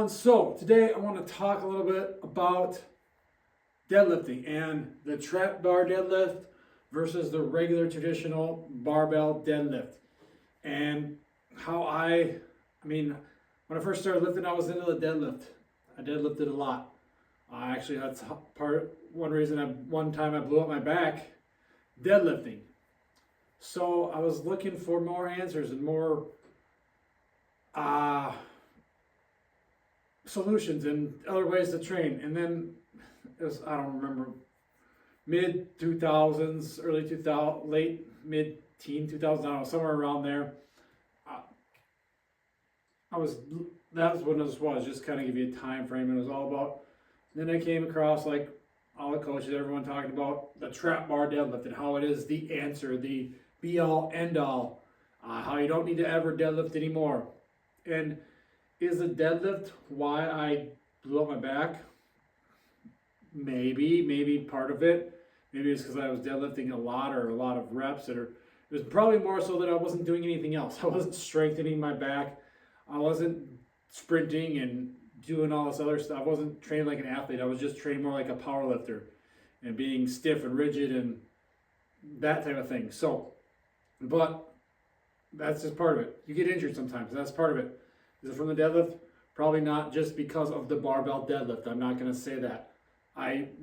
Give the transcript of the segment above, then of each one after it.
So today I want to talk a little bit about deadlifting and the trap bar deadlift versus the regular traditional barbell deadlift, and how when I first started lifting, I was into the deadlift. I deadlifted a lot. Actually, that's one time I blew up my back deadlifting. So I was looking for more answers and more solutions and other ways to train. And then it was, I don't remember, mid 2000s, early 2000, late mid teen 2000s, I don't know, somewhere around there. That's when this was, just kind of give you a time frame. It was all about, then I came across, like all the coaches, everyone talking about the trap bar deadlift and how it is the answer, the be all end all, how you don't need to ever deadlift anymore. And is the deadlift why I blew up my back? Maybe part of it. Maybe it's because I was deadlifting a lot of reps. It was probably more so that I wasn't doing anything else. I wasn't strengthening my back. I wasn't sprinting and doing all this other stuff. I wasn't training like an athlete. I was just training more like a power lifter and being stiff and rigid and that type of thing. So, but that's just part of it. You get injured sometimes. That's part of it. Is it from the deadlift? Probably not just because of the barbell deadlift. I'm not going to say that.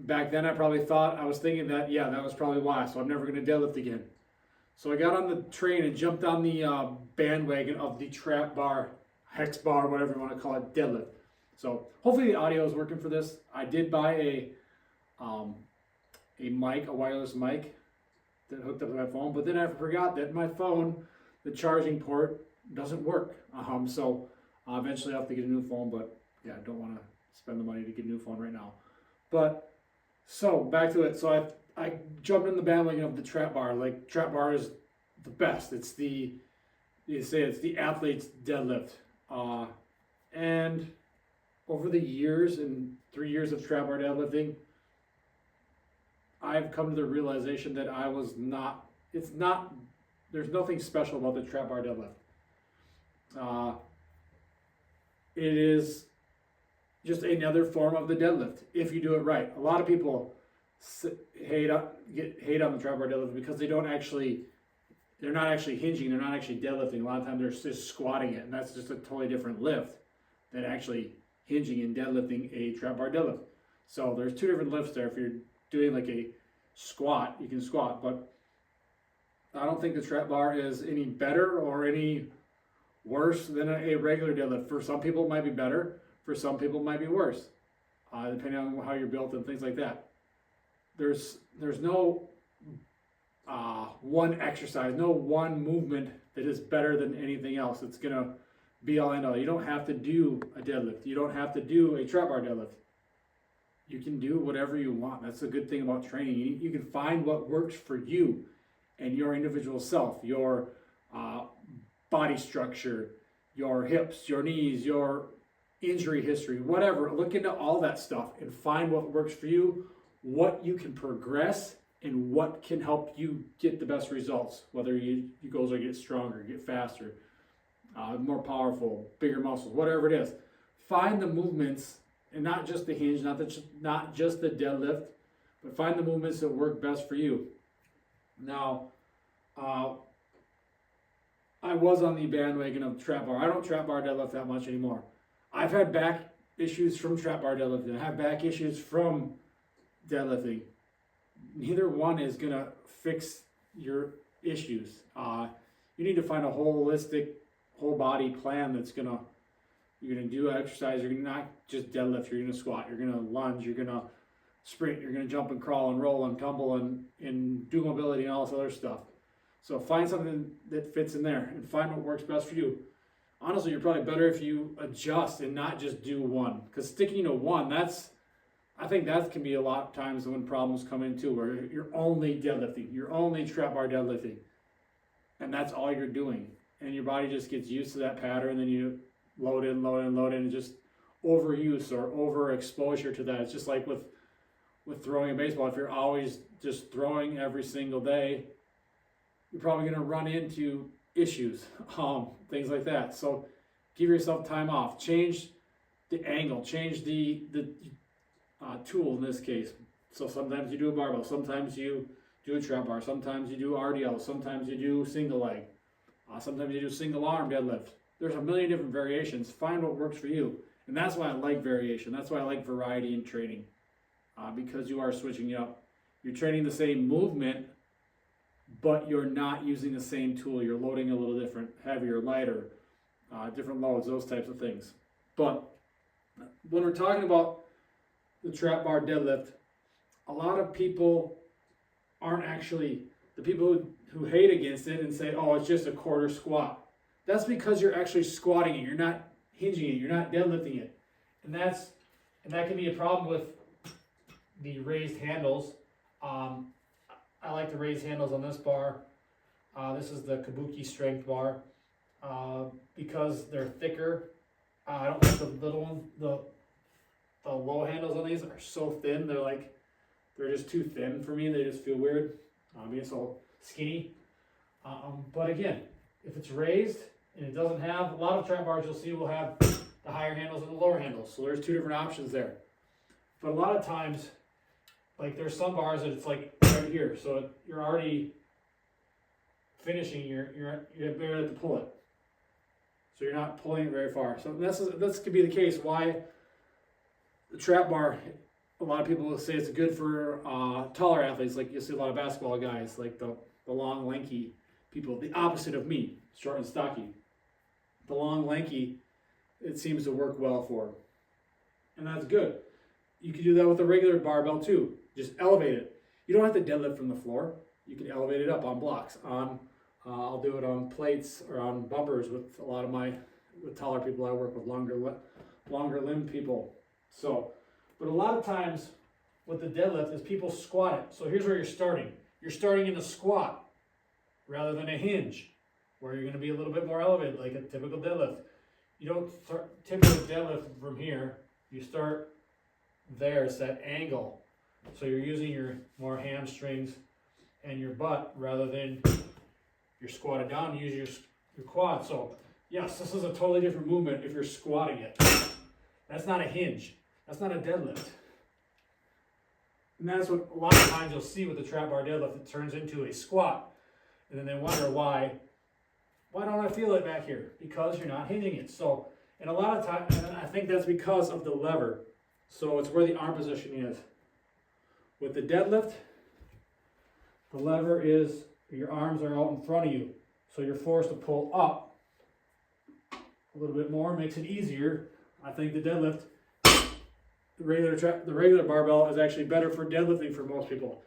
Back then I was thinking that, yeah, that was probably why. So I'm never going to deadlift again. So I got on the train and jumped on the bandwagon of the trap bar, hex bar, whatever you want to call it, deadlift. So hopefully the audio is working for this. I did buy a wireless mic that hooked up to my phone, but then I forgot that my phone, the charging port, doesn't work. So eventually I'll have to get a new phone, but yeah, I don't want to spend the money to get a new phone right now. But so back to it. So I jumped in the bandwagon of the trap bar. Like, trap bar is the best. It's the athlete's deadlift. And over the years, and 3 years of trap bar deadlifting, I've come to the realization that there's nothing special about the trap bar deadlift. It is just another form of the deadlift if you do it right. A lot of people hate on the trap bar deadlift because they're not actually hinging, they're not actually deadlifting. A lot of times they're just squatting it, and that's just a totally different lift than actually hinging and deadlifting a trap bar deadlift. So there's two different lifts there. If you're doing like a squat, you can squat, but I don't think the trap bar is any better or any worse than a regular deadlift. For some people it might be better, for some people it might be worse, depending on how you're built and things like that. There's no one exercise, no one movement that is better than anything else. It's gonna be all end all. You don't have to do a deadlift. You don't have to do a trap bar deadlift. You can do whatever you want. That's the good thing about training. You can find what works for you and your individual self, your body structure, your hips, your knees, your injury history, whatever. Look into all that stuff and find what works for you, what you can progress, and what can help you get the best results, whether your goals are get stronger, get faster, more powerful, bigger muscles, whatever it is. Find the movements, and not just the hinge, not just the deadlift, but find the movements that work best for you. Now, I was on the bandwagon of trap bar. I don't trap bar deadlift that much anymore. I've had back issues from trap bar deadlifting. I have back issues from deadlifting. Neither one is going to fix your issues. You need to find a holistic, whole body plan you're going to do exercise. You're not just deadlift, you're going to squat, you're going to lunge, you're going to sprint, you're going to jump and crawl and roll and tumble and do mobility and all this other stuff. So find something that fits in there and find what works best for you. Honestly, you're probably better if you adjust and not just do one. Because sticking to one, I think that can be a lot of times when problems come in too, where you're only deadlifting, you're only trap bar deadlifting, and that's all you're doing. And your body just gets used to that pattern, and then you load in, and just overuse or overexposure to that. It's just like with throwing a baseball. If you're always just throwing every single day, you're probably going to run into issues, things like that. So give yourself time off. Change the angle, change the tool in this case. So sometimes you do a barbell, sometimes you do a trap bar, sometimes you do RDL, sometimes you do single leg, sometimes you do single arm deadlift. There's a million different variations. Find what works for you. And that's why I like variation. That's why I like variety in training, because you are switching it up. You're training the same movement, but you're not using the same tool. You're loading a little different, heavier, lighter, different loads, those types of things. But when we're talking about the trap bar deadlift, a lot of people aren't actually, the people who hate against it and say, oh, it's just a quarter squat. That's because you're actually squatting it. You're not hinging it. You're not deadlifting it. And that can be a problem with the raised handles. I like the raised handles on this bar. This is the Kabuki strength bar because they're thicker. I don't like the little one. The low handles on these are so thin. They're just too thin for me. They just feel weird. Being so skinny. But again, if it's raised and it doesn't have, a lot of trap bars you'll see will have the higher handles and the lower handles. So there's two different options there. But a lot of times, like there's some bars that it's like right here. So you're already finishing, you barely have to pull it. So you're not pulling it very far. So this could be the case why the trap bar, a lot of people will say it's good for taller athletes. Like you'll see a lot of basketball guys, like the long, lanky people, the opposite of me, short and stocky. The long, lanky, it seems to work well for. And that's good. You can do that with a regular barbell too. Just elevate it. You don't have to deadlift from the floor. You can elevate it up on blocks. I'll do it on plates or on bumpers with a lot of with taller people. I work with longer limbed people. So, but a lot of times with the deadlift is people squat it. So here's where you're starting. You're starting in a squat rather than a hinge, where you're going to be a little bit more elevated, like a typical deadlift. You don't start typical deadlift from here. You start there. It's that angle. So you're using your more hamstrings and your butt rather than you're squatted down. You use your quad. So yes, this is a totally different movement if you're squatting it. That's not a hinge. That's not a deadlift. And that's what a lot of times you'll see with the trap bar deadlift. It turns into a squat. And then they wonder why don't I feel it back here? Because you're not hinging it. So, and a lot of times, and I think that's because of the lever. So it's where the arm positioning is. With the deadlift, the lever is, your arms are out in front of you. So you're forced to pull up a little bit more, makes it easier. I think the deadlift, the regular barbell is actually better for deadlifting for most people,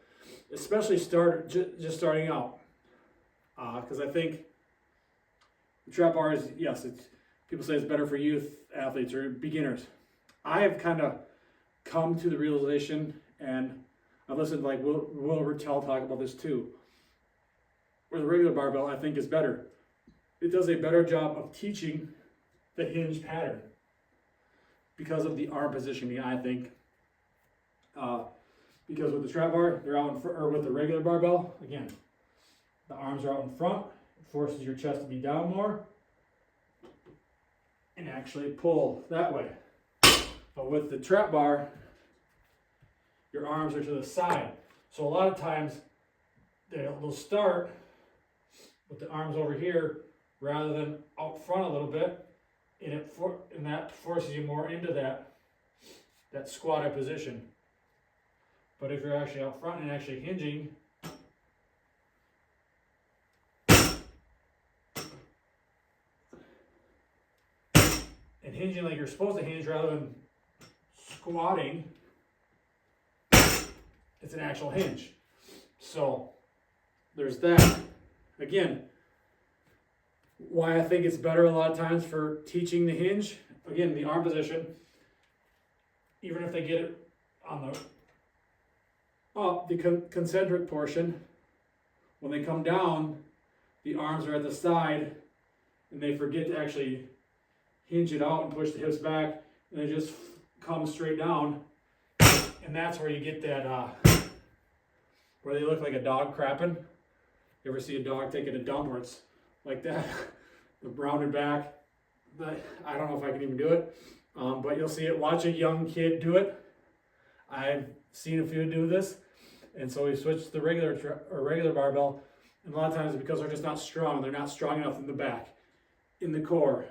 especially just starting out. Because I think the trap bar is, yes, people say it's better for youth athletes or beginners. I have kind of come to the realization, and I've listened to like Will Rutell talk about this too, where the regular barbell I think is better. It does a better job of teaching the hinge pattern because of the arm positioning, I think. Because with the trap bar, they're out in front, or with the regular barbell, again, the arms are out in front. It forces your chest to be down more and actually pull that way. But with the trap bar, your arms are to the side. So a lot of times they'll start with the arms over here rather than out front a little bit, and that forces you more into that squatted position. But if you're actually out front and actually hinging, and hinging like you're supposed to hinge rather than squatting, it's an actual hinge. So there's that. Again, why I think it's better a lot of times for teaching the hinge, again, the arm position, even if they get it on the concentric portion, when they come down, the arms are at the side and they forget to actually hinge it out and push the hips back, and they just come straight down, and that's where you get that where they look like a dog crapping. You ever see a dog taking a dump where it's like that, the rounded back? I don't know if I can even do it, But you'll see it, watch a young kid do it. I've seen a few do this, and so we switched to the regular barbell, and a lot of times because they're just not strong, they're not strong enough in the back, in the core,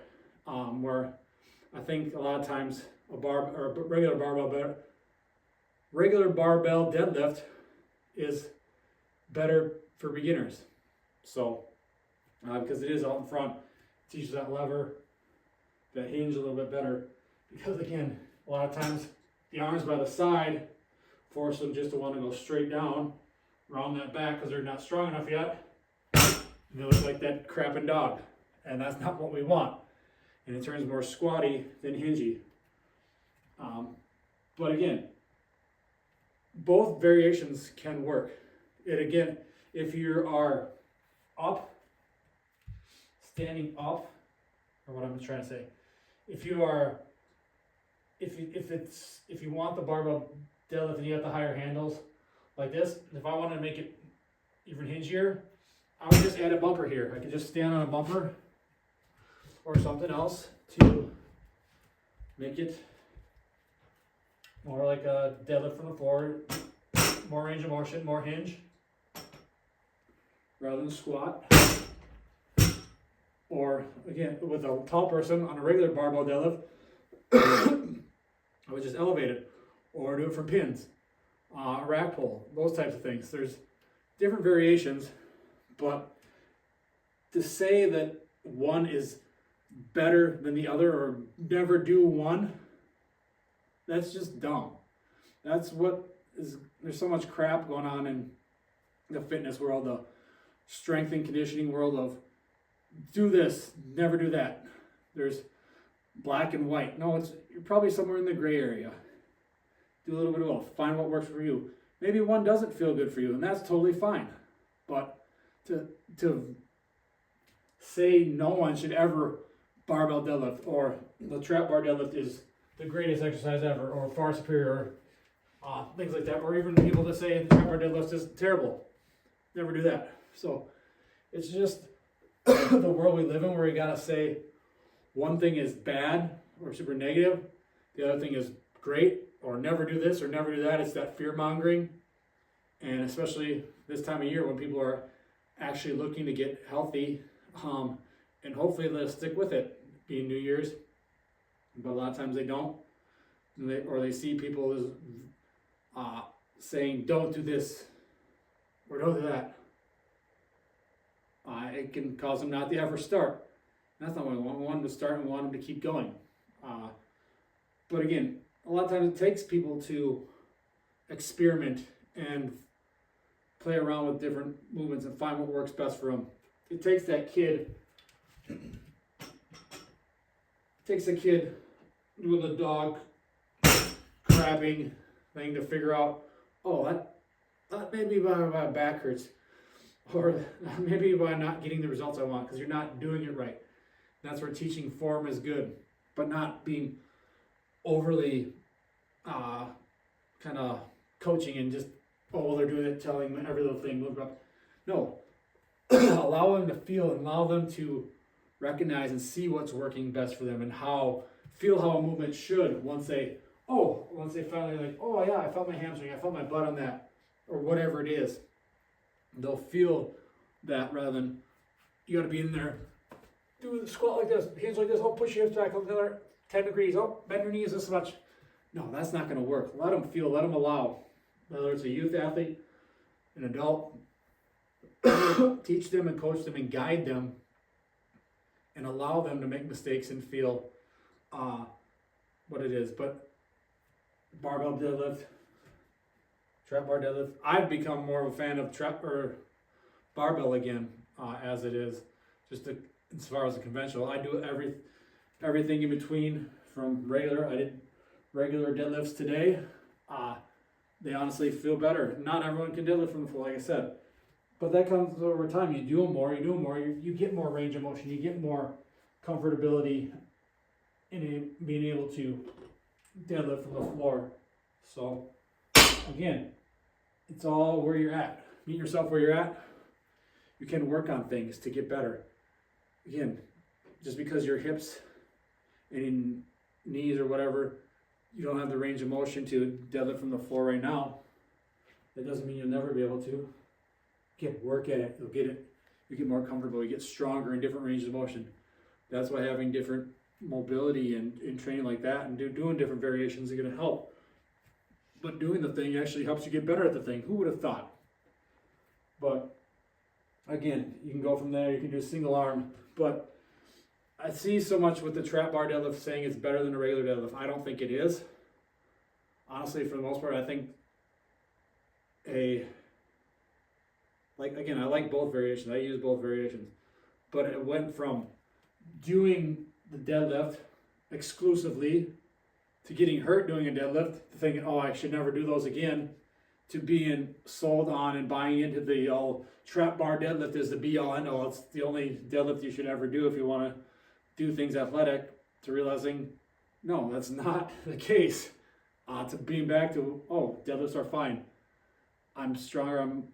where I think a lot of times a regular barbell deadlift is better for beginners. So because it is out in front, teaches that lever, that hinge a little bit better. Because again, a lot of times the arms by the side force them just to want to go straight down around that back because they're not strong enough yet. And they look like that crapping dog, and that's not what we want. And it turns more squatty than hingy. But again, both variations can work. And again, if you are up, standing up, or what I'm trying to say, if you want the barbell deadlift and you have the higher handles like this, if I want to make it even hingier, I would just add a bumper here. I could just stand on a bumper or something else to make it more like a deadlift from the floor, more range of motion, more hinge, rather than squat. Or again, with a tall person on a regular barbell deadlift, I would just elevate it, or do it from pins, a rack pull, those types of things. There's different variations, but to say that one is better than the other or never do one, that's just dumb. That's what is, there's so much crap going on in the fitness world, the strength and conditioning world of do this, never do that. There's black and white. No, you're probably somewhere in the gray area. Do a little bit of both. Find what works for you. Maybe one doesn't feel good for you, and that's totally fine. But to say no one should ever barbell deadlift, or the trap bar deadlift is the greatest exercise ever, or far superior, things like that, or even people that say the trap bar deadlift is terrible, never do that. So it's just the world we live in, where you gotta say one thing is bad or super negative, the other thing is great, or never do this or never do that. It's that fear mongering, and especially this time of year when people are actually looking to get healthy, and hopefully they'll stick with it, being New Year's, but a lot of times they don't, or they see people saying don't do this or don't do that. It can cause them not to ever start. That's not what we want. We want them to start and we want them to keep going. But again, a lot of times it takes people to experiment and play around with different movements and find what works best for them. It takes that kid, doing the dog crabbing thing to figure out, oh, that maybe my back hurts, or maybe by not getting the results I want because you're not doing it right. That's where teaching form is good, but not being overly kind of coaching and just, oh, well, they're doing it, telling them every little thing, move up. No, allow them to feel and allow them to recognize and see what's working best for them, and feel how a movement should once they finally like, oh yeah, I felt my hamstring, I felt my butt on that, or whatever it is. They'll feel that rather than you got to be in there, do the squat like this, hands like this, oh, push your hips back another 10 degrees, oh, bend your knees this much. No, that's not going to work. Let them feel, let them allow. Whether it's a youth athlete, an adult, teach them and coach them and guide them and allow them to make mistakes and feel what it is. But barbell deadlift, trap bar deadlift, I've become more of a fan of trap or barbell again, as it is, just as far as the conventional. I do everything in between from regular. I did regular deadlifts today. They honestly feel better. Not everyone can deadlift from the floor, like I said, but that comes over time. You do them more, you get more range of motion, you get more comfortability in being able to deadlift from the floor. So again, it's all where you're at. Meet yourself where you're at. You can work on things to get better. Again, just because your hips and knees or whatever, you don't have the range of motion to deadlift from the floor right now, that doesn't mean you'll never be able to. Work at it. You get more comfortable, you get stronger in different ranges of motion. That's why having different mobility and training like that and doing different variations are going to help. But doing the thing actually helps you get better at the thing. Who would have thought? But again, you can go from there, you can do single arm. But I see so much with the trap bar deadlift saying it's better than a regular deadlift. I don't think it is. Honestly, for the most part, I think I like both variations. I use both variations. But it went from doing the deadlift exclusively to getting hurt doing a deadlift, to thinking, oh, I should never do those again, to being sold on and buying into the trap bar deadlift is the be all end all. It's the only deadlift you should ever do if you want to do things athletic, to realizing, no, that's not the case. To being back to, oh, deadlifts are fine. I'm stronger, I'm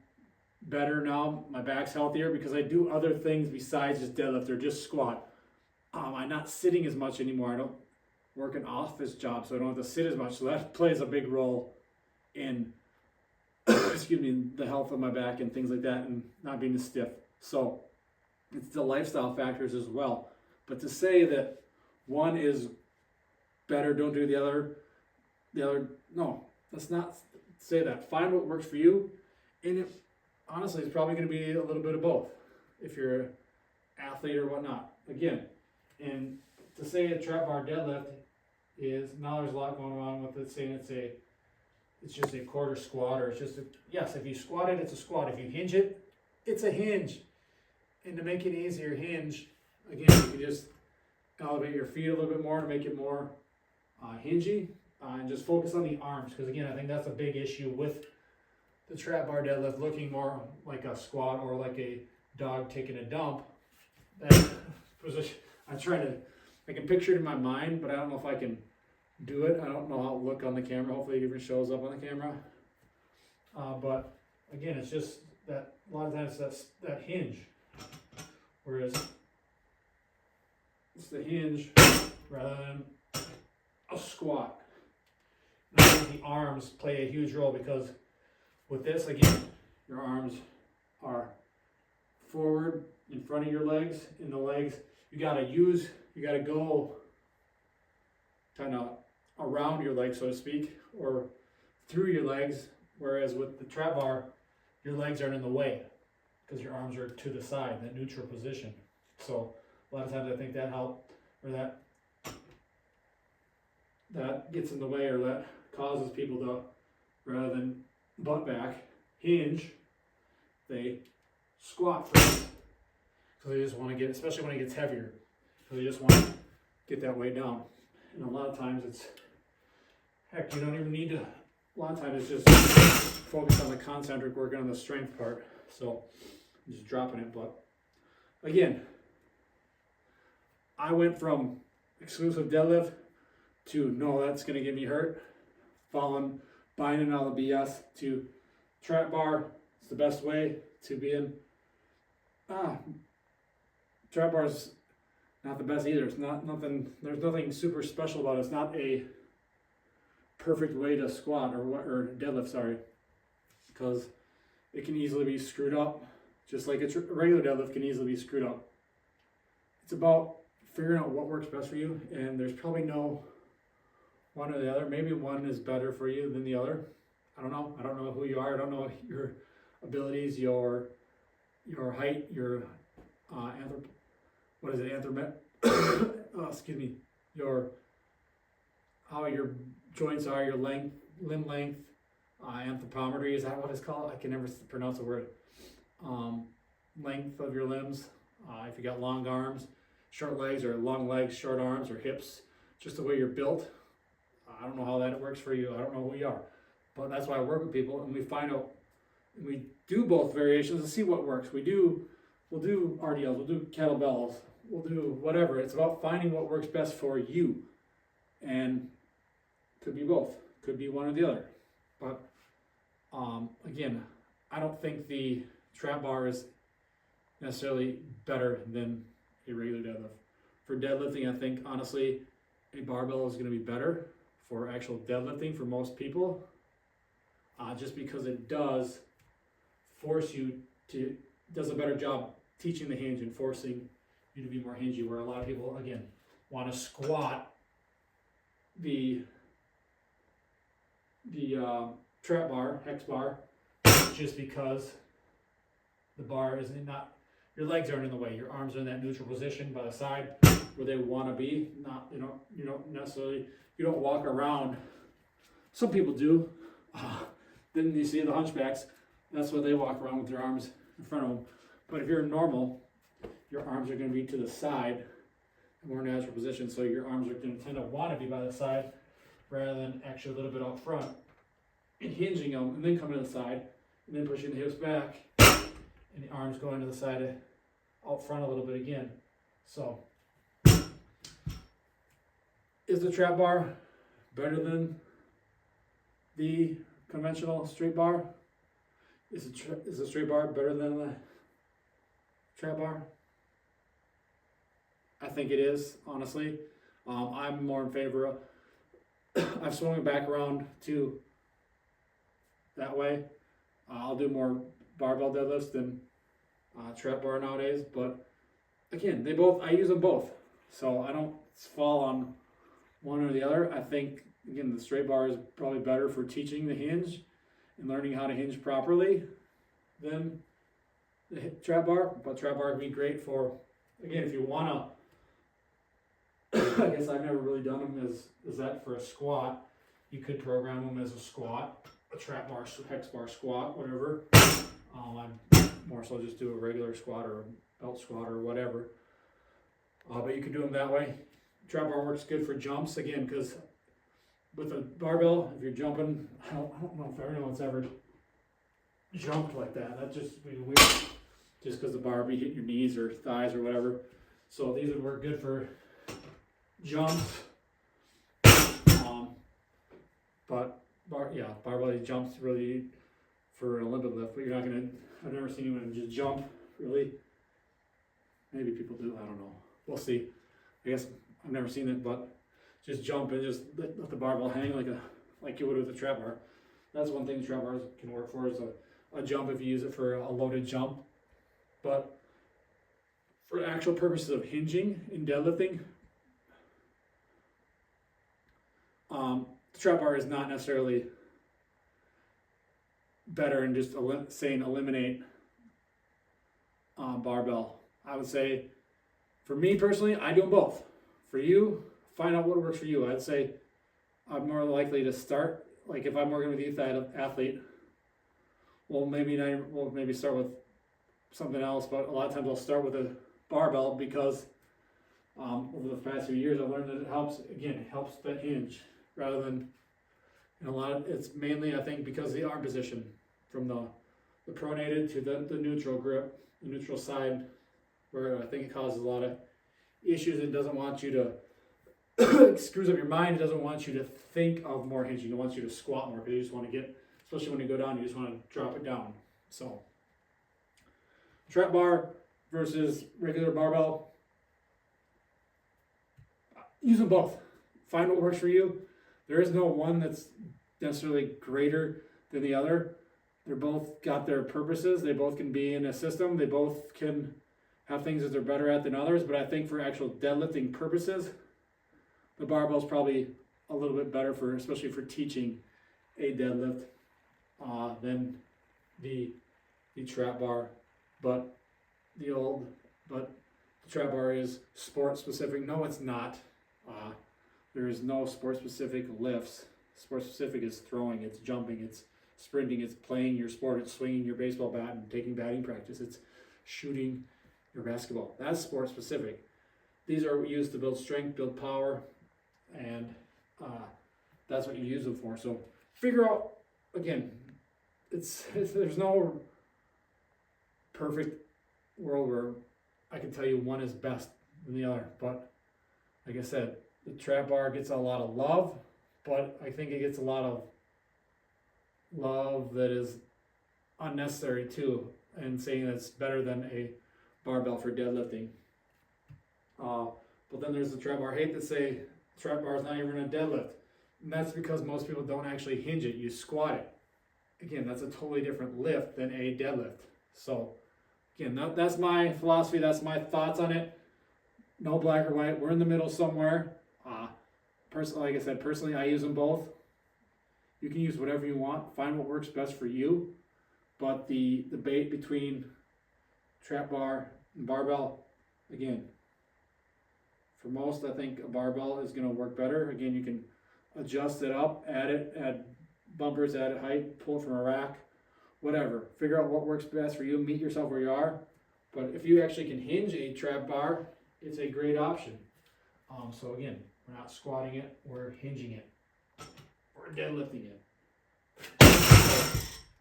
better now, my back's healthier because I do other things besides just deadlift or just squat. I'm not sitting as much anymore. I don't work an office job, so I don't have to sit as much. So that plays a big role in the health of my back and things like that, and not being as stiff. So it's the lifestyle factors as well. But to say that one is better, don't do the other, no, let's not say that. Find what works for you, and honestly, it's probably going to be a little bit of both if you're an athlete or whatnot. Again, and to say a trap bar deadlift is, now there's a lot going on with it, saying it's just a quarter squat, or it's just yes, if you squat it, it's a squat. If you hinge it, it's a hinge. And to make it easier, hinge, again, you can just elevate your feet a little bit more to make it more hingy, and just focus on the arms, because again, I think that's a big issue with the trap bar deadlift, looking more like a squat or like a dog taking a dump. That position, I can picture it in my mind, but I don't know if I can do it. I don't know how it look on the camera. Hopefully it even shows up on the camera. But again, it's just that a lot of times that's that hinge. Whereas it's the hinge rather than a squat. And I think the arms play a huge role, because with this, again, your arms are forward in front of your legs. In the legs, you gotta go kind of around your legs, so to speak, or through your legs. Whereas with the trap bar, your legs aren't in the way because your arms are to the side, that neutral position. So a lot of times I think that helps, or that gets in the way, or that causes people to, rather than butt back, hinge, they squat first, because they just want to get, especially when it gets heavier, so they just want to get that weight down. And a lot of times it's, heck, you don't even need to, a lot of times it's just focus on the concentric, working on the strength part. So I'm just dropping it. But again, I went from exclusive deadlift to, no, that's going to get me hurt, buying in all the BS, to trap bar, it's the best way, to being, trap bar is not the best either. It's not nothing, there's nothing super special about it. It's not a perfect way to squat or deadlift, sorry, because it can easily be screwed up, just like a regular deadlift can easily be screwed up. It's about figuring out what works best for you, and there's probably no one or the other. Maybe one is better for you than the other. I don't know. I don't know who you are. I don't know your abilities, your height, your excuse me, how your joints are, your limb length, anthropometry, is that what it's called? I can never pronounce the word. Length of your limbs, if you got long arms, short legs, or long legs, short arms, or hips, just the way you're built. I don't know how that works for you. I don't know who you are. But that's why I work with people, and we find out, and we do both variations and see what works. We'll do RDLs, we'll do kettlebells, we'll do whatever. It's about finding what works best for you. And could be both, could be one or the other. But again, I don't think the trap bar is necessarily better than a regular deadlift. For deadlifting, I think honestly a barbell is going to be better for actual deadlifting for most people, just because it does force you to, does a better job teaching the hinge and forcing you to be more hingy, where a lot of people, again, want to squat the trap bar, hex bar, just because the bar is not, your legs aren't in the way, your arms are in that neutral position by the side where they want to be. Not, you don't necessarily, you don't walk around. Some people do. Then you see the hunchbacks, that's what they walk around with their arms in front of them. But if you're normal, your arms are going to be to the side, a more natural position, so your arms are going to tend to want to be by the side rather than actually a little bit out front, and hinging them, and then coming to the side, and then pushing the hips back, and the arms going to the side, out front a little bit again. So, is the trap bar better than the conventional straight bar? Is the straight bar better than the trap bar? I think it is, honestly. I'm more in favor of, I've swung it back around to that way. I'll do more barbell deadlifts than trap bar nowadays, but again, they both, I use them both, so I don't fall on one or the other. I think, again, the straight bar is probably better for teaching the hinge and learning how to hinge properly than the trap bar, but trap bar can be great for, again, if you want to, I guess I've never really done them as that for a squat. You could program them as a squat, a trap bar, hex bar squat, whatever. I'd more so just do a regular squat or a belt squat or whatever. But you can do them that way. Trap bar works good for jumps, again, because with a barbell, if you're jumping, I don't know if anyone's ever jumped like that. That just be weird, just because the bar be hitting your knees or thighs or whatever. So these would work good for jumps. But barbell jumps really for an Olympic lift, but you're not gonna, I've never seen anyone just jump, really. Maybe people do, I don't know. We'll see. I guess I've never seen it, but just jump and just let the barbell hang like you would with a trap bar. That's one thing trap bars can work for, is a jump if you use it for a loaded jump. But for actual purposes of hinging in deadlifting, the trap bar is not necessarily better in just saying eliminate barbell. I would say, for me personally, I do them both. For you, find out what works for you. I'd say I'm more likely to start, like if I'm working with a youth athlete, we'll maybe start with something else, but a lot of times I'll start with a barbell because over the past few years I've learned that it helps that hinge, rather than, and a lot of it's mainly, I think, because of the arm position from the pronated to the neutral grip, the neutral side, where I think it causes a lot of issues. It doesn't want you to it screws up your mind. It doesn't want you to think of more hinging. It wants you to squat more, because you just want to get, especially when you go down, you just want to drop it down. So trap bar versus regular barbell, use them both. Find what works for you. There is no one that's necessarily greater than the other. They're both got their purposes. They both can be in a system. They both can have things that they're better at than others. But I think for actual deadlifting purposes, the barbell is probably a little bit better for, especially for teaching a deadlift, than the trap bar. But the trap bar is sport specific. No, it's not. There is no sport specific lifts. Sport specific is throwing, it's jumping, it's sprinting, it's playing your sport, it's swinging your baseball bat and taking batting practice, it's shooting your basketball. That's sport specific. These are used to build strength, build power, and that's what you use them for. So figure out, again, there's no perfect world where I can tell you one is best than the other, but like I said, the trap bar gets a lot of love, but I think it gets a lot of love that is unnecessary too, and saying that's better than a barbell for deadlifting. But then there's the trap bar. I hate to say Trap bar is not even a deadlift. And that's because most people don't actually hinge it. You squat it. Again, that's a totally different lift than a deadlift. So, again, that's my philosophy. That's my thoughts on it. No black or white. We're in the middle somewhere. Personally, like I said, personally, I use them both. You can use whatever you want. Find what works best for you. But the debate between trap bar and barbell, again, for most, I think a barbell is going to work better. Again, you can adjust it up, add bumpers, add height, pull it from a rack, whatever. Figure out what works best for you. Meet yourself where you are. But if you actually can hinge a trap bar, it's a great option. So again, we're not squatting it, we're hinging it. We're deadlifting it.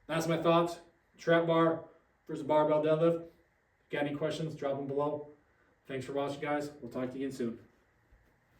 That's my thoughts. Trap bar versus barbell deadlift. Got any questions? Drop them below. Thanks for watching, guys. We'll talk to you again soon.